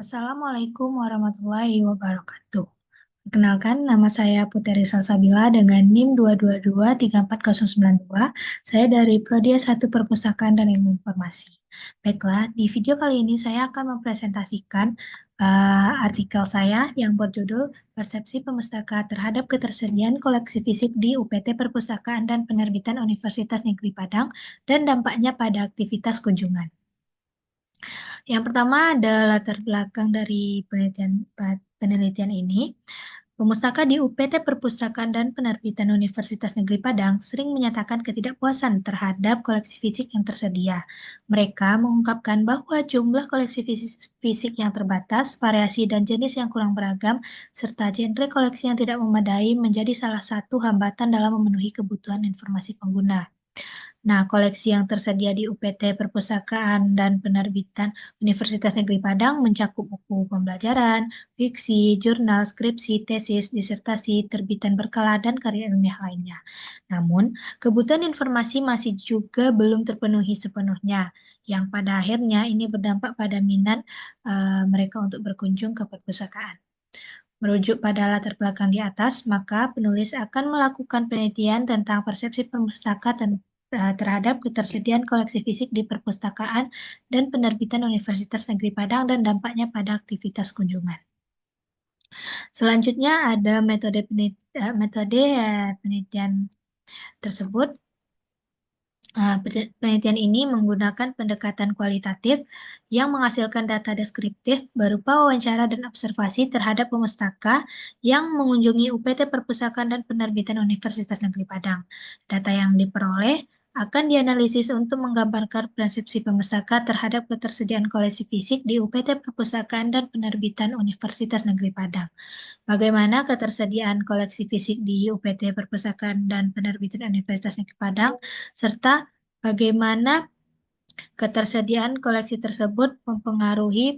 Assalamualaikum warahmatullahi wabarakatuh. Perkenalkan, nama saya Puteri Salsabila dengan NIM 222340992. Saya dari Prodi S1 Perpustakaan dan Ilmu Informasi. Baiklah, di video kali ini saya akan mempresentasikan artikel saya yang berjudul Persepsi Pemustaka Terhadap Ketersediaan Koleksi Fisik di UPT Perpustakaan dan Penerbitan Universitas Negeri Padang dan dampaknya pada aktivitas kunjungan. Yang pertama ada latar belakang dari penelitian ini. Pemustaka di UPT Perpustakaan dan Penerbitan Universitas Negeri Padang sering menyatakan ketidakpuasan terhadap koleksi fisik yang tersedia. Mereka mengungkapkan bahwa jumlah koleksi fisik yang terbatas, variasi dan jenis yang kurang beragam, serta genre koleksi yang tidak memadai menjadi salah satu hambatan dalam memenuhi kebutuhan informasi pengguna. Nah, koleksi yang tersedia di UPT Perpustakaan dan Penerbitan Universitas Negeri Padang mencakup buku pembelajaran, fiksi, jurnal, skripsi, tesis, disertasi, terbitan berkala, dan karya ilmiah lainnya. Namun, kebutuhan informasi masih juga belum terpenuhi sepenuhnya, yang pada akhirnya ini berdampak pada minat mereka untuk berkunjung ke perpustakaan. Merujuk pada latar belakang di atas, maka penulis akan melakukan penelitian tentang persepsi pustaka terhadap ketersediaan koleksi fisik di perpustakaan dan penerbitan Universitas Negeri Padang dan dampaknya pada aktivitas kunjungan. Selanjutnya ada penelitian tersebut. Penelitian ini menggunakan pendekatan kualitatif yang menghasilkan data deskriptif berupa wawancara dan observasi terhadap pemustaka yang mengunjungi UPT Perpustakaan dan Penerbitan Universitas Negeri Padang. Data yang diperoleh akan dianalisis untuk menggambarkan persepsi pemustaka terhadap ketersediaan koleksi fisik di UPT Perpustakaan dan Penerbitan Universitas Negeri Padang. Bagaimana ketersediaan koleksi fisik di UPT Perpustakaan dan Penerbitan Universitas Negeri Padang, serta bagaimana ketersediaan koleksi tersebut mempengaruhi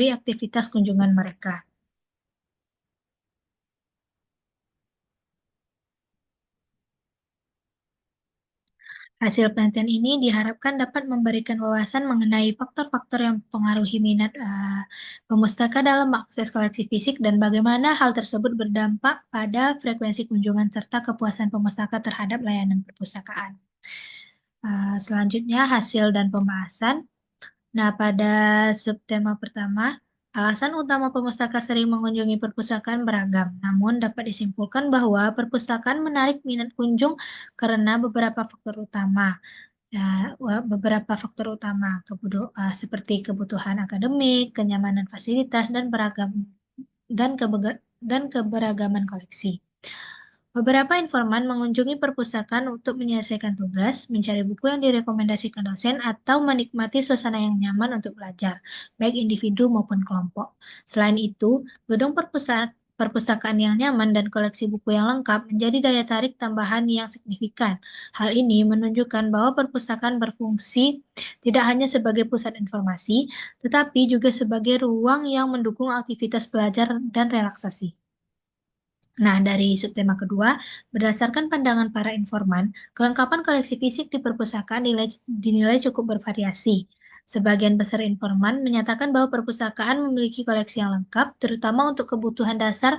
aktivitas kunjungan mereka. Hasil penelitian ini diharapkan dapat memberikan wawasan mengenai faktor-faktor yang mempengaruhi minat pemustaka dalam akses koleksi fisik dan bagaimana hal tersebut berdampak pada frekuensi kunjungan serta kepuasan pemustaka terhadap layanan perpustakaan. Selanjutnya hasil dan pembahasan. Nah, pada subtema pertama, alasan utama pemustaka sering mengunjungi perpustakaan beragam, namun dapat disimpulkan bahwa perpustakaan menarik minat kunjung karena beberapa faktor utama. Seperti kebutuhan akademik, kenyamanan fasilitas, dan keberagaman koleksi. Beberapa informan mengunjungi perpustakaan untuk menyelesaikan tugas, mencari buku yang direkomendasikan dosen, atau menikmati suasana yang nyaman untuk belajar, baik individu maupun kelompok. Selain itu, gedung perpustakaan yang nyaman dan koleksi buku yang lengkap menjadi daya tarik tambahan yang signifikan. Hal ini menunjukkan bahwa perpustakaan berfungsi tidak hanya sebagai pusat informasi, tetapi juga sebagai ruang yang mendukung aktivitas belajar dan relaksasi. Nah, dari subtema kedua, berdasarkan pandangan para informan, kelengkapan koleksi fisik di perpustakaan dinilai cukup bervariasi. Sebagian besar informan menyatakan bahwa perpustakaan memiliki koleksi yang lengkap, terutama untuk kebutuhan dasar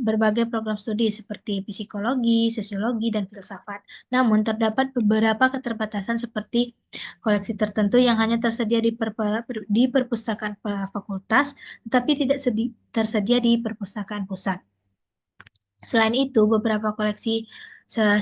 berbagai program studi seperti psikologi, sosiologi, dan filsafat. Namun, terdapat beberapa keterbatasan seperti koleksi tertentu yang hanya tersedia di perpustakaan fakultas, tetapi tidak tersedia di perpustakaan pusat. Selain itu, beberapa koleksi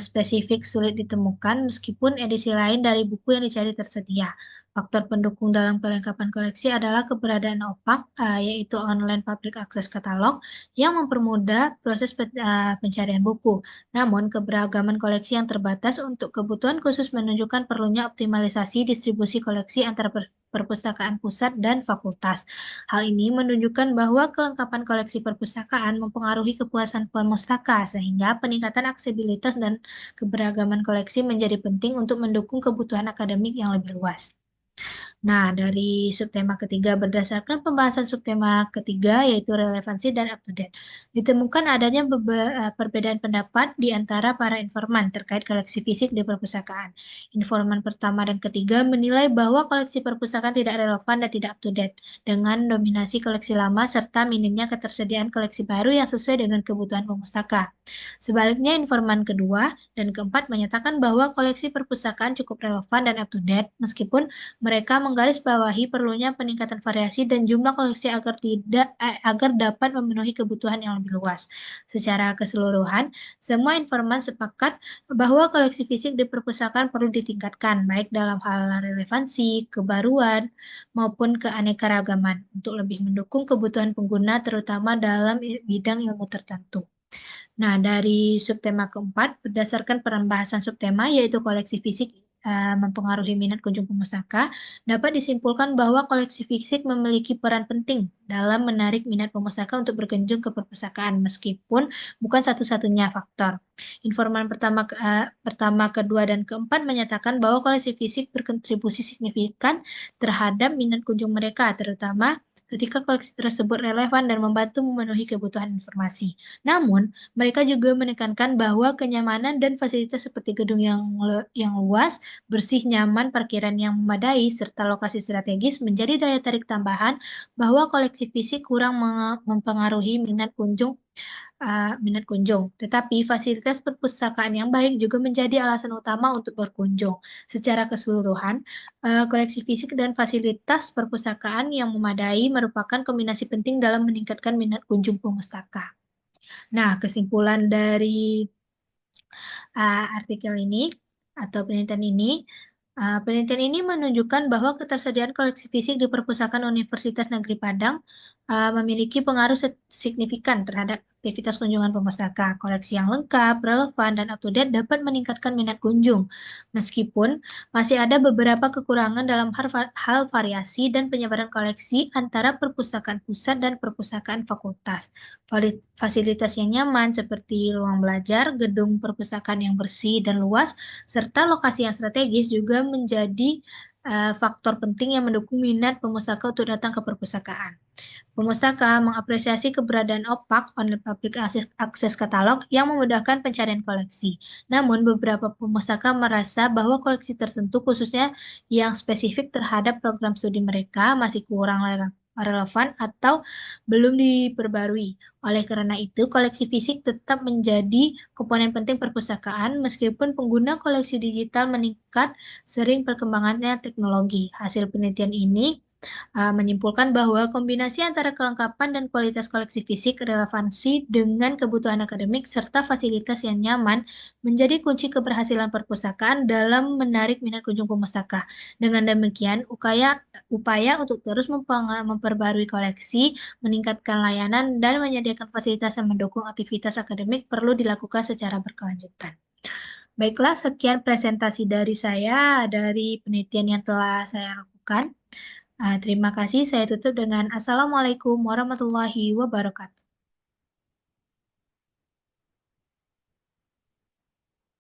spesifik sulit ditemukan meskipun edisi lain dari buku yang dicari tersedia. Faktor pendukung dalam kelengkapan koleksi adalah keberadaan OPAK, yaitu Online Public Access Catalog, yang mempermudah proses pencarian buku. Namun, keberagaman koleksi yang terbatas untuk kebutuhan khusus menunjukkan perlunya optimalisasi distribusi koleksi antara perpustakaan pusat dan fakultas. Hal ini menunjukkan bahwa kelengkapan koleksi perpustakaan mempengaruhi kepuasan pemustaka, sehingga peningkatan aksesibilitas dan keberagaman koleksi menjadi penting untuk mendukung kebutuhan akademik yang lebih luas. Nah, dari subtema ketiga, berdasarkan pembahasan subtema ketiga, yaitu relevansi dan up to date, ditemukan adanya perbedaan pendapat di antara para informan terkait koleksi fisik di perpustakaan. Informan pertama dan ketiga menilai bahwa koleksi perpustakaan tidak relevan dan tidak up to date, dengan dominasi koleksi lama serta minimnya ketersediaan koleksi baru yang sesuai dengan kebutuhan pemustaka. Sebaliknya, informan kedua dan keempat menyatakan bahwa koleksi perpustakaan cukup relevan dan up to date, meskipun mereka menggarisbawahi perlunya peningkatan variasi dan jumlah koleksi agar dapat memenuhi kebutuhan yang lebih luas. Secara keseluruhan, semua informan sepakat bahwa koleksi fisik di perpustakaan perlu ditingkatkan, baik dalam hal relevansi, kebaruan, maupun keanekaragaman, untuk lebih mendukung kebutuhan pengguna, terutama dalam bidang ilmu tertentu. Nah, dari subtema keempat, berdasarkan pembahasan subtema, yaitu koleksi fisik mempengaruhi minat kunjung pemustaka, dapat disimpulkan bahwa koleksi fisik memiliki peran penting dalam menarik minat pemustaka untuk berkunjung ke perpustakaan, meskipun bukan satu-satunya faktor. Informan pertama, kedua, dan keempat menyatakan bahwa koleksi fisik berkontribusi signifikan terhadap minat kunjung mereka, terutama ketika koleksi tersebut relevan dan membantu memenuhi kebutuhan informasi. Namun, mereka juga menekankan bahwa kenyamanan dan fasilitas seperti gedung yang luas, bersih, nyaman, parkiran yang memadai, serta lokasi strategis menjadi daya tarik tambahan bahwa koleksi fisik kurang mempengaruhi minat kunjung. Tetapi fasilitas perpustakaan yang baik juga menjadi alasan utama untuk berkunjung. Secara keseluruhan, koleksi fisik dan fasilitas perpustakaan yang memadai merupakan kombinasi penting dalam meningkatkan minat kunjung pemustaka. Nah, kesimpulan dari artikel ini atau penelitian ini menunjukkan bahwa ketersediaan koleksi fisik di perpustakaan Universitas Negeri Padang memiliki pengaruh signifikan terhadap aktivitas kunjungan pemustaka. Koleksi yang lengkap, relevan, dan up to date dapat meningkatkan minat kunjung, meskipun masih ada beberapa kekurangan dalam hal variasi dan penyebaran koleksi antara perpustakaan pusat dan perpustakaan fakultas. Fasilitas yang nyaman seperti ruang belajar, gedung perpustakaan yang bersih dan luas, serta lokasi yang strategis juga menjadi faktor penting yang mendukung minat pemustaka untuk datang ke perpustakaan. Pemustaka mengapresiasi keberadaan OPAK (Online Public Access Catalog) yang memudahkan pencarian koleksi. Namun, beberapa pemustaka merasa bahwa koleksi tertentu, khususnya yang spesifik terhadap program studi mereka, masih kurang relevan atau belum diperbarui. Oleh karena itu, koleksi fisik tetap menjadi komponen penting perpustakaan meskipun pengguna koleksi digital meningkat sering perkembangannya teknologi. Hasil penelitian ini menyimpulkan bahwa kombinasi antara kelengkapan dan kualitas koleksi fisik, relevansi dengan kebutuhan akademik, serta fasilitas yang nyaman menjadi kunci keberhasilan perpustakaan dalam menarik minat kunjung pemustaka. Dengan demikian, upaya untuk terus memperbarui koleksi, meningkatkan layanan, dan menyediakan fasilitas yang mendukung aktivitas akademik perlu dilakukan secara berkelanjutan. Baiklah, sekian presentasi dari saya dari penelitian yang telah saya lakukan. Terima kasih. Saya tutup dengan Assalamualaikum warahmatullahi wabarakatuh.